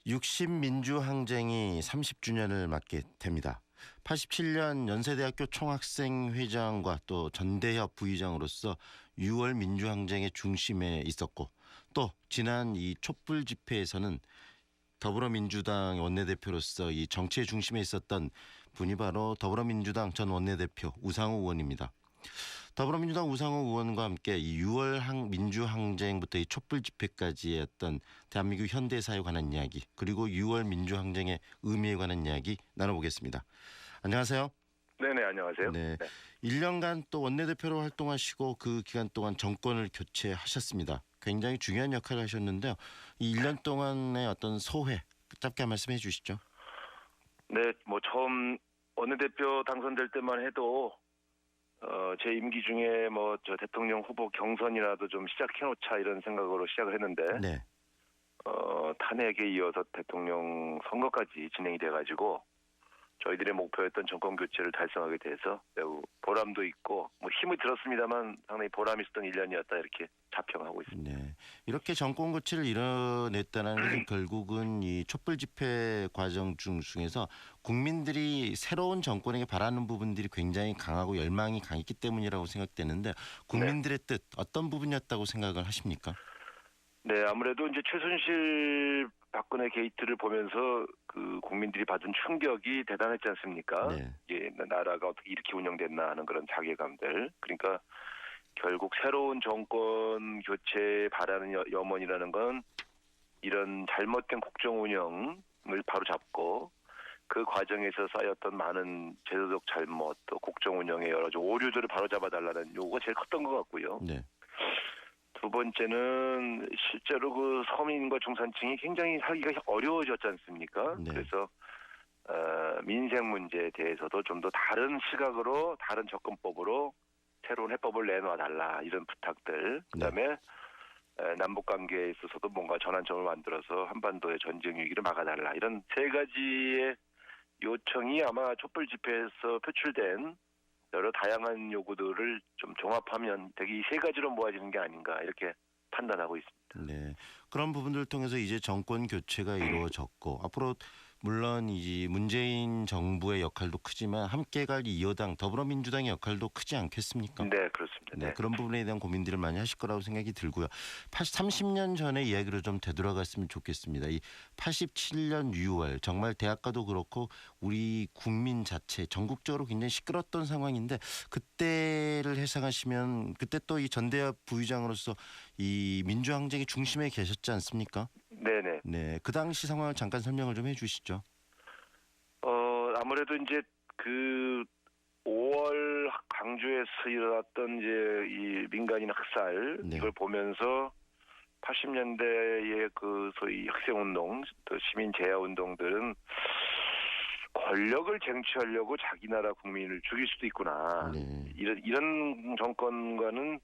60민주항쟁이 30주년을 맞게 됩니다. 87년 연세대학교 총학생회장과 또 전대협 부의장으로서 6월 민주항쟁의 중심에 있었고, 또 지난 이 촛불 집회에서는 더불어민주당 원내대표로서 이 정치의 중심에 있었던 분이 바로 더불어민주당 전 원내대표 우상호 의원입니다. 더불어민주당 우상호 의원과 함께 이 6월 민주항쟁부터 이 촛불 집회까지의 어떤 대한민국 현대사에 관한 이야기, 그리고 6월 민주항쟁의 의미에 관한 이야기 나눠보겠습니다. 안녕하세요. 네네, 안녕하세요. 네. 네. 1년간 또 원내대표로 활동하시고 그 기간 동안 정권을 교체하셨습니다. 굉장히 중요한 역할을 하셨는데요. 이 1년 동안의 어떤 소회 짧게 말씀해 주시죠. 네, 뭐 처음 원내대표 당선될 때만 해도 제 임기 중에 뭐 저 대통령 후보 경선이라도 좀 시작해놓자 이런 생각으로 시작을 했는데 네. 탄핵에 이어서 대통령 선거까지 진행이 돼가지고 저희들의 목표였던 정권 교체를 달성하게 돼서 매우 보람도 있고 뭐 힘이 들었습니다만 상당히 보람 있었던 1년이었다 이렇게 자평하고 있습니다. 네. 이렇게 정권 교체를 이뤄냈다는 것은 결국은 이 촛불 집회 과정 중에서 국민들이 새로운 정권에게 바라는 부분들이 굉장히 강하고 열망이 강했기 때문이라고 생각되는데, 국민들의 뜻 어떤 부분이었다고 생각을 하십니까? 네, 아무래도 이제 최순실 박근혜 게이트를 보면서 그 국민들이 받은 충격이 대단했지 않습니까? 네. 이게 나라가 어떻게 이렇게 운영됐나 하는 그런 자괴감들. 그러니까 결국 새로운 정권 교체에 바라는 염원이라는 건 이런 잘못된 국정 운영을 바로 잡고 그 과정에서 쌓였던 많은 제도적 잘못, 또 국정 운영의 여러 가지 오류들을 바로 잡아달라는 요구가 제일 컸던 것 같고요. 네. 두 번째는 실제로 그 서민과 중산층이 굉장히 살기가 어려워졌지 않습니까? 네. 그래서 민생 문제에 대해서도 좀 더 다른 시각으로 다른 접근법으로 새로운 해법을 내놔달라 이런 부탁들. 그다음에 남북 관계에 있어서도 뭔가 전환점을 만들어서 한반도의 전쟁 위기를 막아달라 이런 세 가지의 요청이 아마 촛불 집회에서 표출된 여러 다양한 요구들을 좀 종합하면 되게 이 세 가지로 모아지는 게 아닌가 이렇게 판단하고 있습니다. 네. 그런 부분들을 통해서 이제 정권 교체가 이루어졌고, 앞으로 물론 이 문재인 정부의 역할도 크지만 함께 갈 이 여당 더불어민주당의 역할도 크지 않겠습니까? 네, 그렇습니다. 네, 네. 그런 부분에 대한 고민들을 많이 하실 거라고 생각이 들고요. 30년 전의 이야기로 좀 되돌아갔으면 좋겠습니다. 이 87년 6월 정말 대학가도 그렇고 우리 국민 자체 전국적으로 굉장히 시끄러웠던 상황인데, 그때를 회상하시면 그때 또 이 전대협 부의장으로서 이 민주항쟁의 중심에 계셨지 않습니까? 네네. 네, 그 당시 상황을 잠깐 설명을 좀 해주시죠. 아무래도 이제 그 5월 광주에서 일어났던 이제 이 민간인 학살 네. 이걸 보면서 80년대의 그 소위 학생운동, 또 시민 제야 운동들은 권력을 쟁취하려고 자기 나라 국민을 죽일 수도 있구나. 네. 이런 정권과는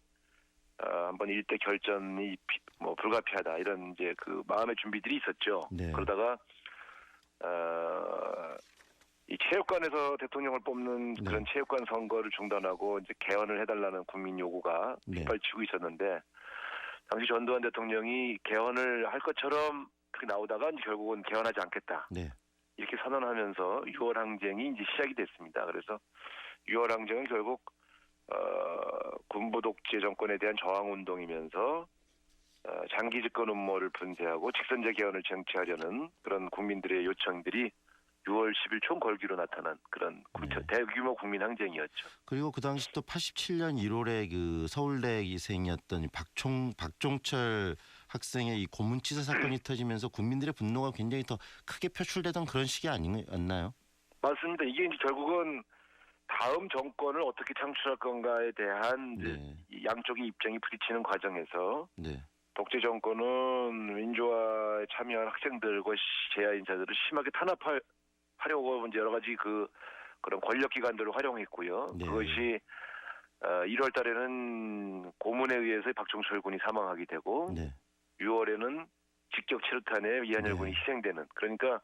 한번 일대 결전이 뭐 불가피하다 이런 이제 그 마음의 준비들이 있었죠. 네. 그러다가 이 체육관에서 대통령을 뽑는 네. 그런 체육관 선거를 중단하고 이제 개헌을 해달라는 국민 요구가 네. 빗발치고 있었는데, 당시 전두환 대통령이 개헌을 할 것처럼 그렇게 나오다가 이제 결국은 개헌하지 않겠다. 네. 이렇게 선언하면서 6월 항쟁이 이제 시작이 됐습니다. 그래서 6월 항쟁은 결국 군부 독재 정권에 대한 저항 운동이면서 장기 집권 음모를 분쇄하고 직선제 개헌을 쟁취하려는 그런 국민들의 요청들이 6월 10일 총궐기로 나타난 그런 네. 대규모 국민 항쟁이었죠. 그리고 그 당시 또 87년 1월에 그 서울대생이었던 박종철 학생의 이 고문치사 사건이 터지면서 국민들의 분노가 굉장히 더 크게 표출되던 그런 시기 아니었나요? 맞습니다. 이게 이제 결국은 다음 정권을 어떻게 창출할 건가에 대한 네. 이 양쪽의 입장이 부딪히는 과정에서 네. 독재 정권은 민주화에 참여한 학생들과 제야 인사들을 심하게 탄압하려고 이제 여러 가지 그런 권력 기관들을 활용했고요. 네. 그것이 1월 달에는 고문에 의해서 박종철 군이 사망하게 되고, 네. 6월에는 직격 체류탄에 이한열 네. 군이 희생되는, 그러니까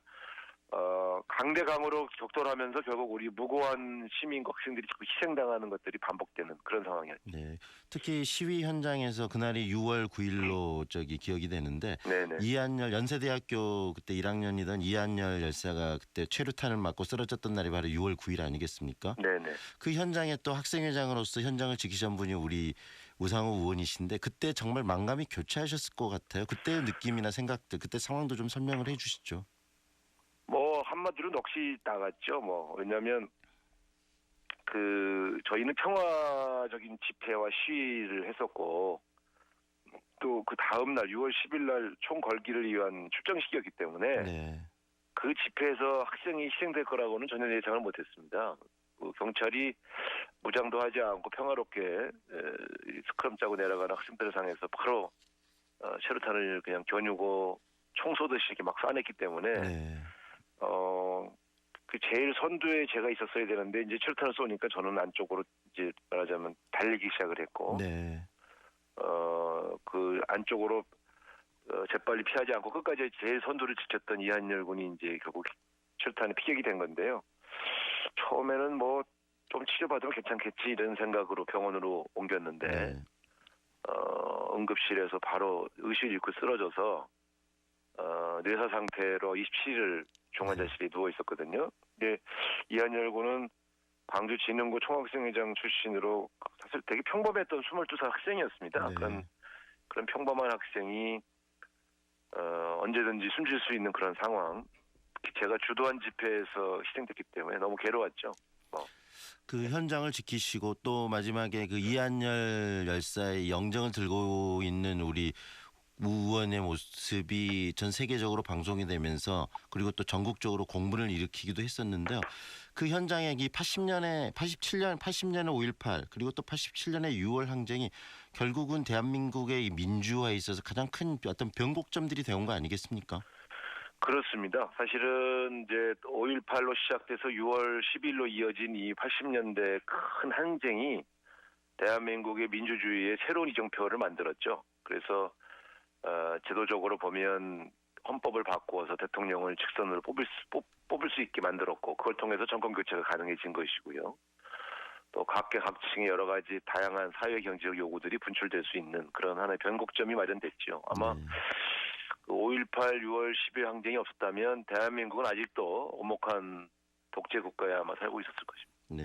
강대강으로 격돌하면서 결국 우리 무고한 시민과 학생들이 자꾸 희생당하는 것들이 반복되는 그런 상황이었죠. 네. 특히 시위 현장에서 그날이 6월 9일로 기억이 되는데 네네. 이한열 연세대학교 그때 1학년이던 이한열 열사가 그때 최루탄을 맞고 쓰러졌던 날이 바로 6월 9일 아니겠습니까? 네네. 그 현장에 또 학생회장으로서 현장을 지키신 분이 우리 우상호 의원이신데 그때 정말 만감이 교차하셨을 것 같아요. 그때의 느낌이나 생각들, 그때 상황도 좀 설명을 해주시죠. 뭐 한마디로 넋이 나갔죠. 뭐 왜냐하면 저희는 평화적인 집회와 시위를 했었고 또 그 다음 날 6월 10일 날 총 걸기를 위한 출정식이었기 때문에 네, 그 집회에서 학생이 희생될 거라고는 전혀 예상을 못했습니다. 경찰이 무장도 하지 않고 평화롭게 스크럼 짜고 내려가는 학생들을 향해서 바로 체류탄을 그냥 겨누고 총 쏘듯이 이렇게 막 쏴냈기 때문에 네, 그 제일 선두에 제가 있었어야 되는데 이제 체류탄을 쏘니까 저는 안쪽으로 이제 말하자면 달리기 시작을 했고 네, 그 안쪽으로 재빨리 피하지 않고 끝까지 제일 선두를 지켰던 이한열 군이 이제 결국 체류탄에 피격이 된 건데요. 처음에는 뭐 좀 치료받으면 괜찮겠지 이런 생각으로 병원으로 옮겼는데 네, 응급실에서 바로 의식을 잃고 쓰러져서 뇌사 상태로 27일 중환자실에 누워 있었거든요. 근데 이한열 군은 광주 진흥구 총학생회장 출신으로 사실 되게 평범했던 22살 학생이었습니다. 네. 그런 평범한 학생이 언제든지 숨질 수 있는 그런 상황. 제가 주도한 집회에서 희생됐기 때문에 너무 괴로웠죠. 그 현장을 지키시고 또 마지막에 그 이한열 열사의 영정을 들고 있는 우리 우 의원의 모습이 전 세계적으로 방송이 되면서 그리고 또 전국적으로 공분을 일으키기도 했었는데요. 그 현장에 이 80년에 5.18 그리고 또 87년의 6월 항쟁이 결국은 대한민국의 이 민주화에 있어서 가장 큰 어떤 변곡점들이 되온 거 아니겠습니까? 그렇습니다. 사실은 이제 5.18로 시작돼서 6월 10일로 이어진 이 80년대 큰 항쟁이 대한민국의 민주주의의 새로운 이정표를 만들었죠. 그래서 제도적으로 보면 헌법을 바꾸어서 대통령을 직선으로 뽑을 수 있게 만들었고 그걸 통해서 정권 교체가 가능해진 것이고요. 또 각계각층의 여러 가지 다양한 사회 경제적 요구들이 분출될 수 있는 그런 하나의 변곡점이 마련됐죠. 아마 네. 5.18, 6월 10일 항쟁이 없었다면 대한민국은 아직도 오목한 독재 국가에 아마 살고 있었을 것입니다.